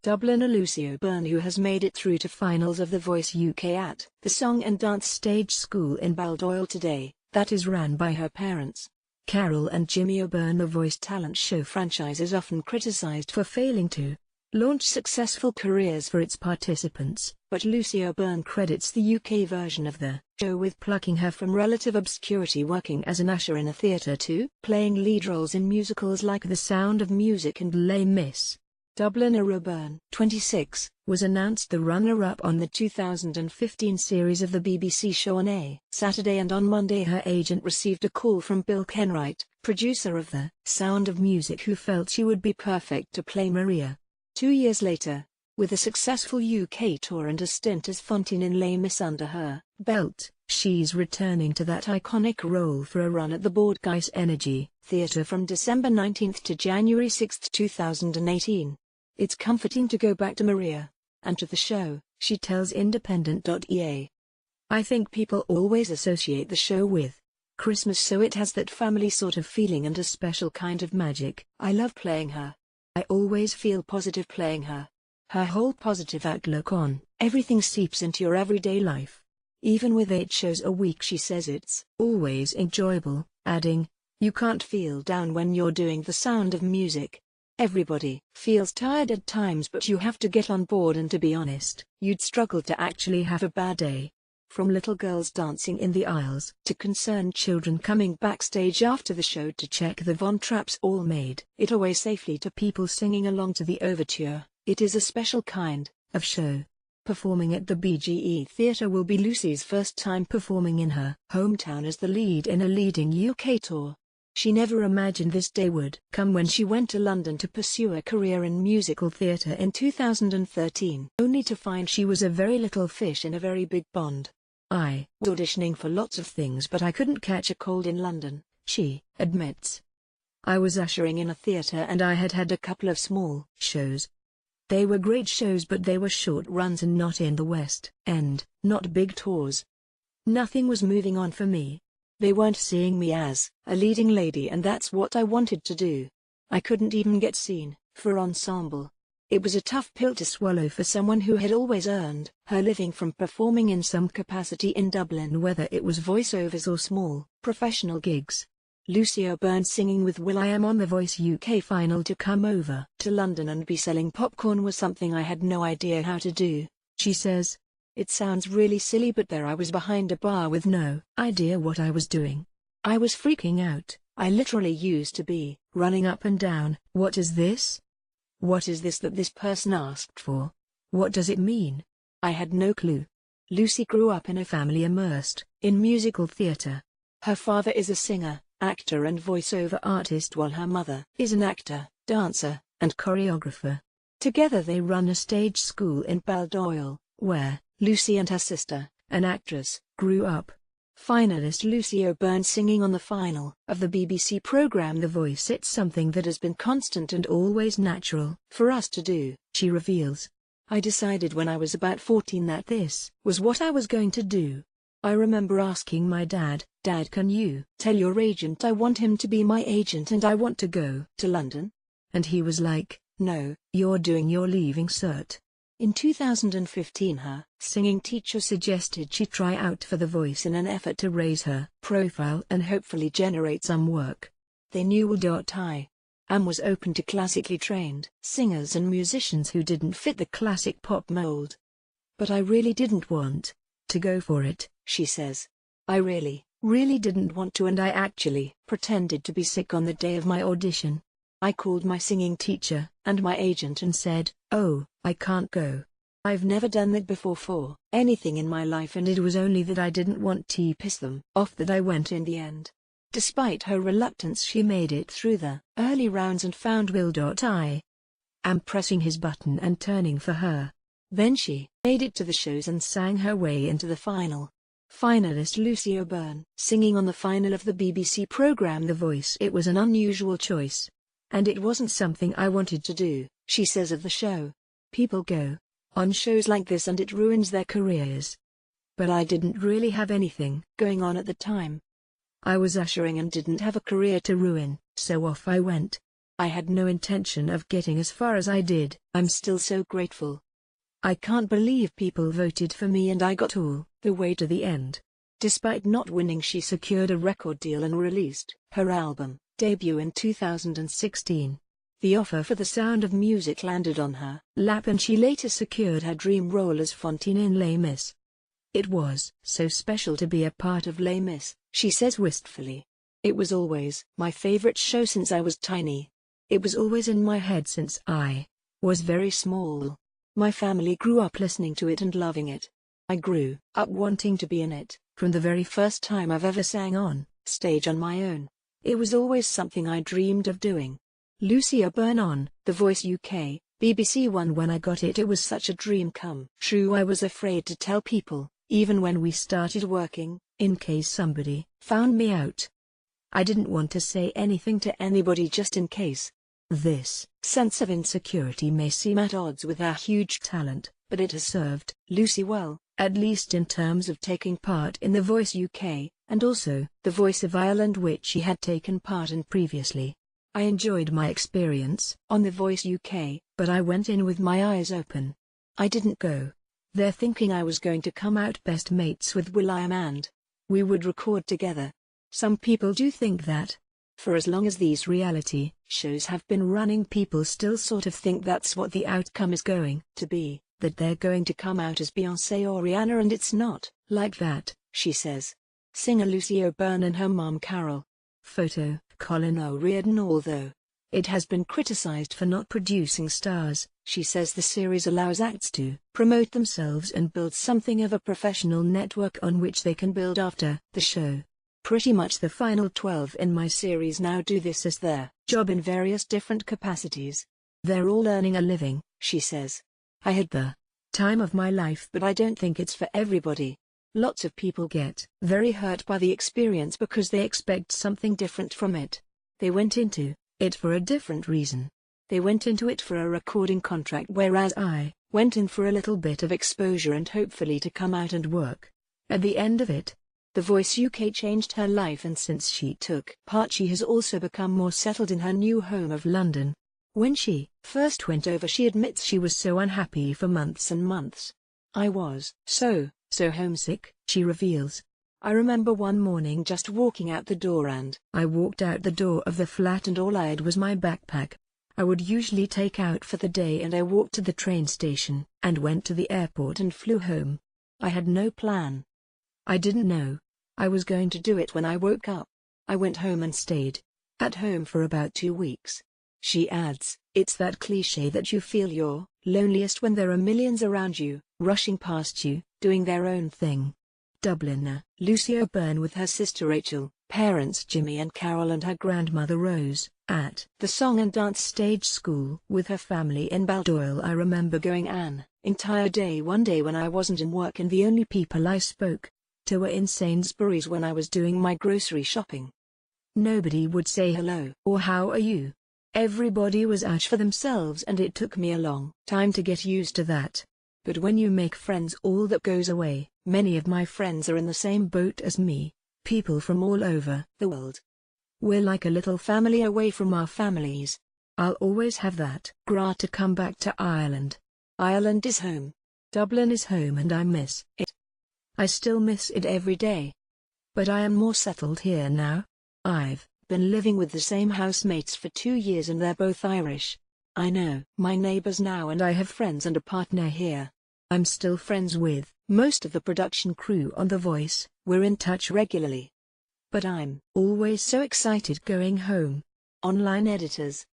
Dubliner Lucy O'Byrne, who has made it through to finals of The Voice UK at the Song and Dance Stage School in Baldoyle today, that is run by her parents. Carol and Jimmy O'Byrne. The Voice talent show franchise is often criticised for failing to launch successful careers for its participants, but Lucy O'Byrne credits the UK version of the show with plucking her from relative obscurity, working as an usher in a theatre to playing lead roles in musicals like The Sound of Music and Les Mis. Dubliner O'Byrne, 26, was announced the runner-up on the 2015 series of the BBC show on a Saturday, and on Monday her agent received a call from Bill Kenwright, producer of The Sound of Music, who felt she would be perfect to play Maria. 2 years later, with a successful UK tour and a stint as Fantine in Les Mis under her belt, she's returning to that iconic role for a run at the Baldoyle Energy Theatre from December 19 to January 6, 2018. It's comforting to go back to Maria, and to the show, she tells Independent.ea. I think people always associate the show with Christmas, so it has that family sort of feeling and a special kind of magic. I love playing her. I always feel positive playing her. Her whole positive outlook on everything seeps into your everyday life. Even with 8 shows a week, she says it's always enjoyable, adding, "You can't feel down when you're doing The Sound of Music. Everybody feels tired at times, but you have to get on board, and to be honest, you'd struggle to actually have a bad day." From little girls dancing in the aisles to concerned children coming backstage after the show to check the Von Trapps all made it away safely to people singing along to the overture, it is a special kind of show. Performing at the BGE Theatre will be Lucy's first time performing in her hometown as the lead in a leading UK tour. She never imagined this day would come when she went to London to pursue a career in musical theatre in 2013, only to find she was a very little fish in a very big pond. "I was auditioning for lots of things, but I couldn't catch a cold in London," she admits. "I was ushering in a theatre and I had had a couple of small shows. They were great shows, but they were short runs and not in the West End, not big tours. Nothing was moving on for me. They weren't seeing me as a leading lady, and that's what I wanted to do. I couldn't even get seen for ensemble." It was a tough pill to swallow for someone who had always earned her living from performing in some capacity in Dublin, whether it was voiceovers or small professional gigs. Lucy O'Byrne singing with will.i.am on The Voice UK final to come over to London and be selling popcorn was something I had no idea how to do, she says. "It sounds really silly, but there I was behind a bar with no idea what I was doing. I was freaking out. I literally used to be running up and down. What is this? What is this that this person asked for? What does it mean? I had no clue." Lucy grew up in a family immersed in musical theatre. Her father is a singer, actor and voiceover artist, while her mother is an actor, dancer, and choreographer. Together they run a stage school in Baldoyle, where Lucy and her sister, an actress, grew up. Finalist Lucy O'Byrne singing on the final of the BBC programme The Voice. "It's something that has been constant and always natural for us to do," she reveals. "I decided when I was about 14 that this was what I was going to do. I remember asking my dad, 'Dad, can you tell your agent I want him to be my agent and I want to go to London?' And he was like, 'No, you're doing your leaving cert.'" In 2015 her singing teacher suggested she try out for The Voice in an effort to raise her profile and hopefully generate some work. They knew will.i.am was open to classically trained singers and musicians who didn't fit the classic pop mold. "But I really didn't want to go for it," she says. "I really didn't want to, and I actually pretended to be sick on the day of my audition. I called my singing teacher and my agent and said, 'Oh, I can't go. I've never done that before for anything in my life,' and it was only that I didn't want to piss them off that I went in the end." Despite her reluctance, she made it through the early rounds and found will.i.am pressing his button and turning for her. Then she made it to the shows and sang her way into the final. Finalist Lucy O'Byrne singing on the final of the BBC programme The Voice. "It was an unusual choice. And it wasn't something I wanted to do," she says of the show. "People go on shows like this and it ruins their careers. But I didn't really have anything going on at the time. I was ushering and didn't have a career to ruin, so off I went. I had no intention of getting as far as I did. I'm still so grateful. I can't believe people voted for me and I got all the way to the end. Despite not winning, she secured a record deal and released her album debut in 2016. The offer for The Sound of Music landed on her lap and she later secured her dream role as Fantine in Les Mis. It was so special to be a part of Les Mis, she says wistfully. It was always my favorite show since I was tiny. It was always in my head since I was very small. My family grew up listening to it and loving it. I grew up wanting to be in it, from the very first time I've ever sang on stage on my own. It was always something I dreamed of doing. Lucy O'Byrne on The Voice UK, BBC One. When I got it, it was such a dream come true. I was afraid to tell people, even when we started working, in case somebody found me out. I didn't want to say anything to anybody just in case. This sense of insecurity may seem at odds with our huge talent, but it has served Lucy well, at least in terms of taking part in The Voice UK, and also The Voice of Ireland, which she had taken part in previously. I enjoyed my experience on The Voice UK, but I went in with my eyes open. I didn't go there thinking I was going to come out best mates with will.i.am and we would record together. Some people do think that. For as long as these reality shows have been running, people still sort of think that's what the outcome is going to be, that they're going to come out as Beyoncé or Rihanna, and it's not like that, she says. Singer Lucy O'Byrne and her mom Carol. Photo, Colin O'Riordan. Although it has been criticized for not producing stars, she says the series allows acts to promote themselves and build something of a professional network on which they can build after the show. Pretty much the final 12 in my series now do this as their job in various different capacities. They're all earning a living, she says. I had the time of my life, but I don't think it's for everybody. Lots of people get very hurt by the experience because they expect something different from it. They went into it for a different reason. They went into it for a recording contract, whereas I went in for a little bit of exposure and hopefully to come out and work. At the end of it, The Voice UK changed her life, and since she took part, she has also become more settled in her new home of London. When she first went over, she admits she was so unhappy for months and months. I was so homesick, she reveals. I remember one morning just walking out the door, and I walked out the door of the flat and all I had was my backpack. I would usually take out for the day, and I walked to the train station and went to the airport and flew home. I had no plan. I didn't know I was going to do it when I woke up. I went home and stayed at home for about 2 weeks. She adds, it's that cliché that you feel you're loneliest when there are millions around you, rushing past you, doing their own thing. Dubliner Lucy O'Byrne with her sister Rachel, parents Jimmy and Carol, and her grandmother Rose, at the Song and Dance Stage School with her family in Baldoyle. I remember going an entire day one day when I wasn't in work, and the only people I spoke to were in Sainsbury's when I was doing my grocery shopping. Nobody would say hello or how are you. Everybody was out for themselves, and it took me a long time to get used to that. But when you make friends, all that goes away. Many of my friends are in the same boat as me, people from all over the world. We're like a little family away from our families. I'll always have that gra to come back to Ireland. Ireland is home. Dublin is home, and I miss it. I still miss it every day. But I am more settled here now. I've been living with the same housemates for 2 years, and they're both Irish. I know my neighbors now, and I have friends and a partner here. I'm still friends with most of the production crew on The Voice. We're in touch regularly. But I'm always so excited going home. Online editors,